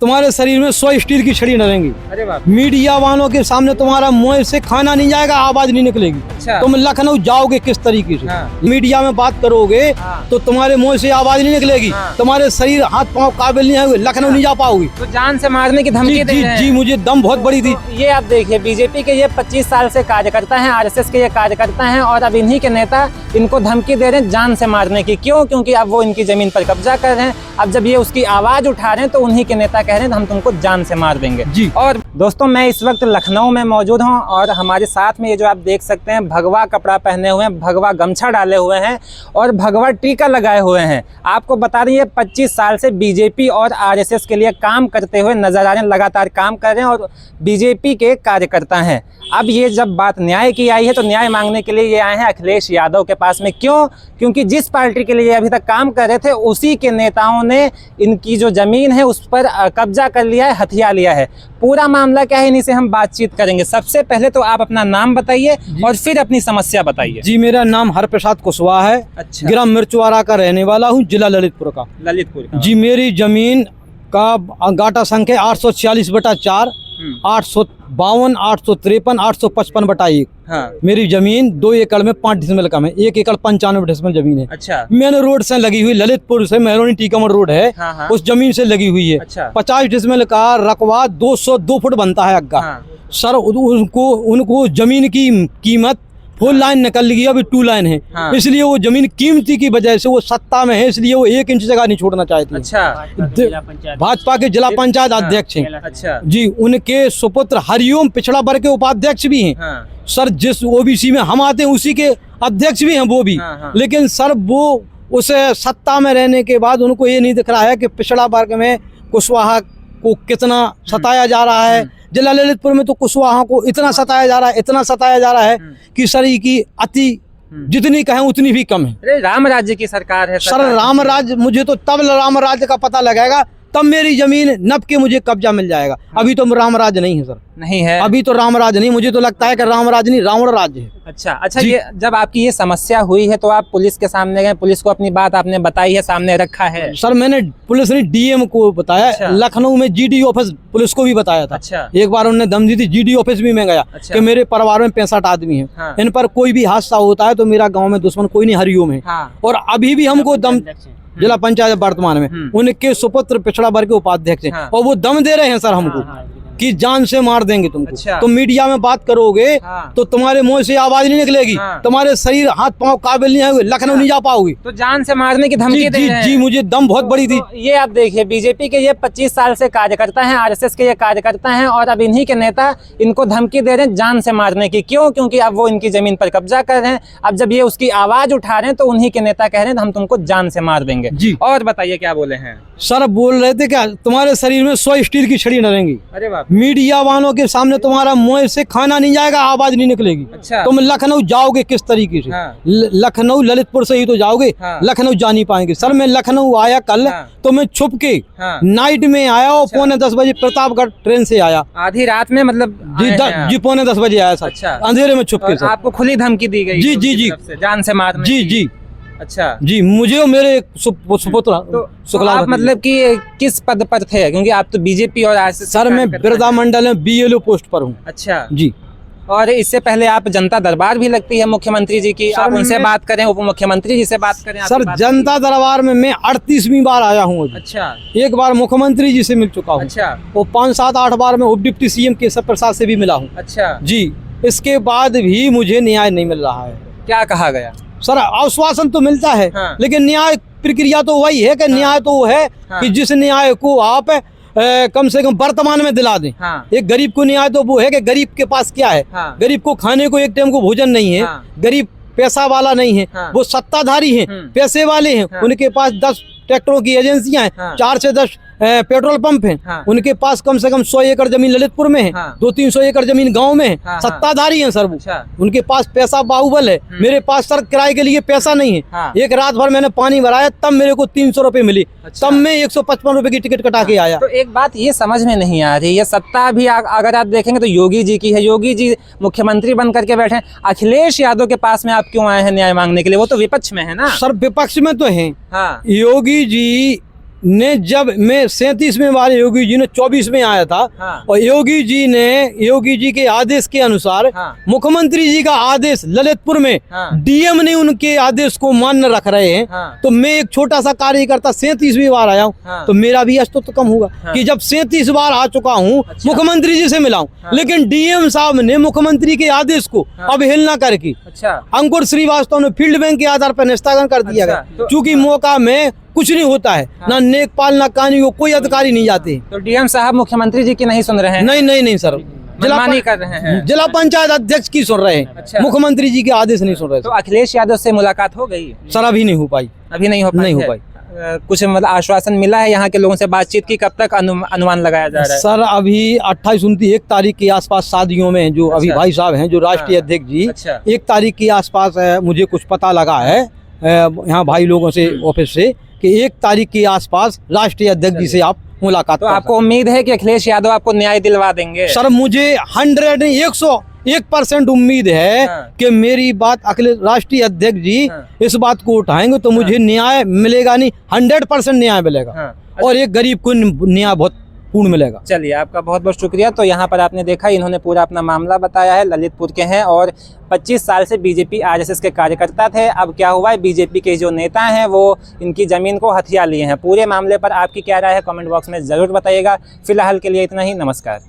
तुम्हारे शरीर में 100 स्टील की छड़ी न रहेंगी। अरे बाप। मीडिया वालों के सामने तुम्हारा मुंह से खाना नहीं जाएगा, आवाज नहीं निकलेगी। अच्छा। तुम लखनऊ जाओगे किस तरीके से? हाँ। मीडिया में बात करोगे हाँ। तो तुम्हारे मुंह से आवाज नहीं निकलेगी। हाँ। तुम्हारे शरीर हाथ पांव काबिल नहीं होंगे, लखनऊ नहीं जा पाओगे। तो जान से मारने की धमकी जी दे जी रहे हैं। जी, मुझे दम बहुत बड़ी थी। तो ये आप देखिए, बीजेपी के ये 25 साल से कार्यकर्ता हैं, आरएसएस के ये कार्यकर्ता हैं, और अब इन्हीं के नेता इनको धमकी दे रहे हैं जान से मारने की। क्यों? क्योंकि अब वो इनकी जमीन पर कब्जा कर रहे हैं। अब जब ये उसकी आवाज उठा रहे हैं तो उन्हीं के नेता कह रहे हैं हम तुमको जान से मार देंगे जी। और दोस्तों, मैं इस वक्त लखनऊ में मौजूद हूं और हमारे साथ में ये जो आप देख सकते हैं, भगवा कपड़ा पहने हुए हैं, भगवा गमछा डाले हुए हैं और भगवा टीका लगाए हुए हैं। आपको बता रही है 25 साल से बीजेपी और आरएसएस के लिए काम करते हुए नजर आ रहे हैं, लगातार काम कर रहे हैं और बीजेपी के कार्यकर्ता हैं। अब ये जब बात न्याय की आई है तो न्याय मांगने के लिए ये आए हैं अखिलेश यादव के पास में। क्यों? क्योंकि जिस पार्टी के लिए अभी तक काम कर रहे थे उसी के नेताओं ने इनकी जो जमीन है उस पर कब्जा कर लिया है, हथिया लिया है। पूरा मामला क्या है, इन्हीं से हम बातचीत करेंगे। सबसे पहले तो आप अपना नाम बताइए और फिर अपनी समस्या बताइए। जी, मेरा नाम हरप्रसाद कुशवाहा है। अच्छा। ग्राम मिर्चवाड़ा का रहने वाला हूँ, जिला ललितपुर का। ललितपुर का। जी, मेरी जमीन का गाटा संख्या 846/4, 852, 853, 855/1। हाँ। मेरी जमीन 2 एकड़ में 5 डिसमिल कम है। 1 एकड़ 95 डिसमिल जमीन है। अच्छा। मेन रोड से लगी हुई, ललितपुर से मेहरोनी टीकमगढ़ रोड है। हाँ, हाँ। उस जमीन से लगी हुई है। अच्छा। 50 डिसमिल का रकबा 202 फुट बनता है अग्गा। हाँ। सर उनको जमीन की कीमत 4 लाइन निकल गई, अभी 2 लाइन है। हाँ। इसलिए वो जमीन कीमती की वजह से वो सत्ता में है, इसलिए वो 1 इंच जगह नहीं छोड़ना चाहते। अच्छा। भाजपा के जिला पंचायत अध्यक्ष हैं। अच्छा। जी, उनके सुपुत्र हरिओम पिछड़ा वर्ग के उपाध्यक्ष भी हैं। हाँ। सर, जिस ओबीसी में हम आते हैं उसी के अध्यक्ष भी हैं वो भी। हाँ, हाँ। लेकिन सर वो उसे सत्ता में रहने के बाद उनको ये नहीं दिख रहा है कि पिछड़ा वर्ग में कुशवाहा को कितना सताया जा रहा है। जिला ललितपुर में तो कुशवाहा को इतना सताया जा रहा है, इतना सताया जा रहा है कि सर की अति जितनी कहें उतनी भी कम है। अरे राम राज्य की सरकार है। सर, राम राज्य, मुझे तो तब राम राज्य का पता लगेगा तब मेरी जमीन नप के मुझे कब्जा मिल जाएगा। अभी तो राम राज्य नहीं है सर, नहीं है अभी तो राम राज्य नहीं। मुझे तो लगता है कि राम राज्य नहीं, रावण राज्य है। अच्छा। ये जब आपकी ये समस्या हुई है तो आप पुलिस के सामने गए, पुलिस को अपनी बात आपने बताई है, सामने रखा है? सर, मैंने पुलिस ने डीएम को बताया। अच्छा। लखनऊ में जीडी ऑफिस पुलिस को भी बताया था। अच्छा। एक बार उन्होंने दम दी थी, जीडी ऑफिस भी मैं गया। अच्छा। कि मेरे परिवार में 65 आदमी हैं। हाँ। इन पर कोई भी हादसा होता है तो मेरा गांव में दुश्मन कोई नहीं, हरिओम है। हाँ। और अभी भी हमको दम, जिला पंचायत वर्तमान में उनके सुपुत्र पिछड़ा वर्ग के उपाध्यक्ष हैं। हाँ। और वो दम दे रहे हैं सर हमको कि जान से मार देंगे तुमको। अच्छा। तो मीडिया में बात करोगे हाँ। तो तुम्हारे मुंह से आवाज नहीं निकलेगी। हाँ। तुम्हारे शरीर हाथ पांव काबिल नहीं होंगे, लखनऊ नहीं जा पाओगे। तो जान से मारने की धमकी जी दे जी रहे हैं। जी, मुझे दम बहुत बड़ी थी। तो ये आप देखिए, बीजेपी के ये 25 साल से कार्यकर्ता हैं, आरएसएस के ये कार्यकर्ता हैं और अब इन्हीं के नेता इनको धमकी दे रहे हैं जान से मारने की। क्यों? क्योंकि अब वो इनकी जमीन पर कब्जा कर रहे हैं। अब जब ये उसकी आवाज उठा रहे हैं तो उन्हीं के नेता कह रहे हैं हम तुमको जान से मार देंगे। जी। और बताइए क्या बोले हैं? सर, बोल रहे थे क्या तुम्हारे शरीर में 100 स्टील की छड़ी न रहेंगी। अरे बाप। मीडिया वालों के सामने तुम्हारा मुंह से खाना नहीं जाएगा, आवाज नहीं निकलेगी। अच्छा। तुम लखनऊ जाओगे किस तरीके से? हाँ। लखनऊ ललितपुर से ही तो जाओगे। हाँ। लखनऊ जा नहीं पाएंगे। सर, मैं लखनऊ आया कल। हाँ। तो मैं छुप के हाँ। नाइट में आया और अच्छा। 9:45 बजे प्रतापगढ़ ट्रेन से आया। आधी रात में मतलब जी, आए हैं आप? जी 9:45 बजे आया सर। अच्छा। अंधेरे में छुप के और सर। आपको खुली धमकी दी गई? जी, उनकी जी, जी। तरफ से जान से मारने जी की? जी अच्छा। जी, मुझे और मेरे सुपुत्र तो शुक्ला आप मतलब कि किस पद पर थे? क्योंकि आप तो बीजेपी और आरएसएस सर, मैं बिरदा मंडल में बीएलओ पोस्ट पर हूँ। अच्छा। जी। और इससे पहले आप जनता दरबार भी लगती है मुख्यमंत्री जी की, आप उनसे बात करें, उप मुख्यमंत्री जी से बात करें। आपकी सर, बात जनता दरबार में मैं 38वीं बार आया हूँ। अच्छा। एक बार मुख्यमंत्री जी से मिल चुका हूँ। अच्छा। और 5, 7, 8 बार मैं उप डिप्टी सीएम केशव प्रसाद से भी मिला हूँ। अच्छा। जी। इसके बाद भी मुझे न्याय नहीं मिल रहा है। क्या कहा गया? सर, आश्वासन तो मिलता है। हाँ। लेकिन न्याय प्रक्रिया तो वही है कि न्याय तो वो है कि जिस न्याय को आप कम से कम वर्तमान में दिला दें। हाँ। एक गरीब को न्याय तो वो है कि गरीब के पास क्या है। हाँ। गरीब को खाने को एक टाइम को भोजन नहीं है। हाँ। गरीब पैसा वाला नहीं है। हाँ। वो सत्ताधारी हैं, पैसे वाले हैं। हाँ। उनके पास 10 ट्रैक्टरों की एजेंसियां हैं। हाँ। 4 से 10 पेट्रोल पंप हैं। हाँ। उनके पास कम से कम 100 एकड़ जमीन ललितपुर में है। हाँ। 200-300 एकड़ जमीन गांव में है। हाँ। सत्ताधारी हैं सर वो। अच्छा। उनके पास पैसा बाहुबल है। मेरे पास सर किराए के लिए पैसा नहीं है। हाँ। एक रात भर मैंने पानी भराया तब मेरे को 300 रुपए मिली। अच्छा। तब मैं 155 रुपए की टिकट कटा के आया। तो एक बात ये समझ में नहीं आ रही, ये सत्ता भी अगर आप देखेंगे तो योगी जी की है। योगी जी मुख्यमंत्री बन करके बैठे हैं। अखिलेश यादव के पास में आप क्यों आए हैं न्याय मांगने के लिए? वो तो विपक्ष में है ना। सर, विपक्ष में तो है। हाँ। योगी जी ने जब मैं 37वें बार योगी जी ने 24 में आया था, हाँ। और योगी जी के आदेश के अनुसार, हाँ। मुख्यमंत्री जी का आदेश ललितपुर में, हाँ। डीएम ने उनके आदेश को मान्य रख रहे हैं। हाँ। तो मैं एक छोटा सा कार्यकर्ता 37वीं बार आया हूँ, हाँ। तो मेरा भी अस्तित्व कम होगा। हाँ। कि जब 37 बार आ चुका हूँ, अच्छा। मुख्यमंत्री जी से मिला हूँ, हाँ। लेकिन डीएम साहब ने मुख्यमंत्री के आदेश को हाँ। अवहेलना करके अच्छा। अंकुर श्रीवास्तव ने फील्ड बैंक के आधार पर निष्ठागन कर दिया अच्छा, गया। तो- क्योंकि मौका में कुछ नहीं होता है, हाँ। ना नेकपाल ना कानी को कोई अधिकारी नहीं जाते। तो डीएम साहब मुख्यमंत्री जी की नहीं सुन रहे हैं, नहीं सर, मनमानी कर रहे हैं। जिला पंचायत अध्यक्ष की सुन रहे हैं, अच्छा। मुख्यमंत्री जी के आदेश नहीं सुन रहे तो अखिलेश यादव से मुलाकात हो गई? सर। अभी नहीं हो पाई। अभी नहीं हो पाई नहीं हो है। पाई। कुछ मतलब आश्वासन मिला है यहाँ के लोगों से बातचीत की? कब तक अनुमान लगाया जा रहा है? सर अभी 28-29 तारीख के आसपास शादियों में जो अभी अच्छा। भाई साहब हैं, जो राष्ट्रीय हाँ। अध्यक्ष जी, अच्छा। 1 तारीख के आसपास मुझे कुछ पता लगा है यहाँ भाई लोगों से ऑफिस से, कि 1 तारीख के आसपास राष्ट्रीय अध्यक्ष जी से आप मुलाकात तो कर आपको उम्मीद है कि अखिलेश यादव आपको न्याय दिलवा देंगे? सर मुझे 101% उम्मीद है हाँ। कि मेरी बात अखिलेश राष्ट्रीय अध्यक्ष जी हाँ। इस बात को उठाएंगे तो मुझे न्याय मिलेगा, नहीं 100% न्याय मिलेगा। हाँ। और एक गरीब को न्याय बहुत पूर्ण मिलेगा। चलिए, आपका बहुत बहुत शुक्रिया। तो यहाँ पर आपने देखा, इन्होंने पूरा अपना मामला बताया है। ललितपुर के हैं और 25 साल से बीजेपी आरएसएस के कार्यकर्ता थे। अब क्या हुआ है, बीजेपी के जो नेता हैं वो इनकी ज़मीन को हथिया लिए हैं। पूरे मामले पर आपकी क्या राय है, कमेंट बॉक्स में ज़रूर बताइएगा। फिलहाल के लिए इतना ही। नमस्कार।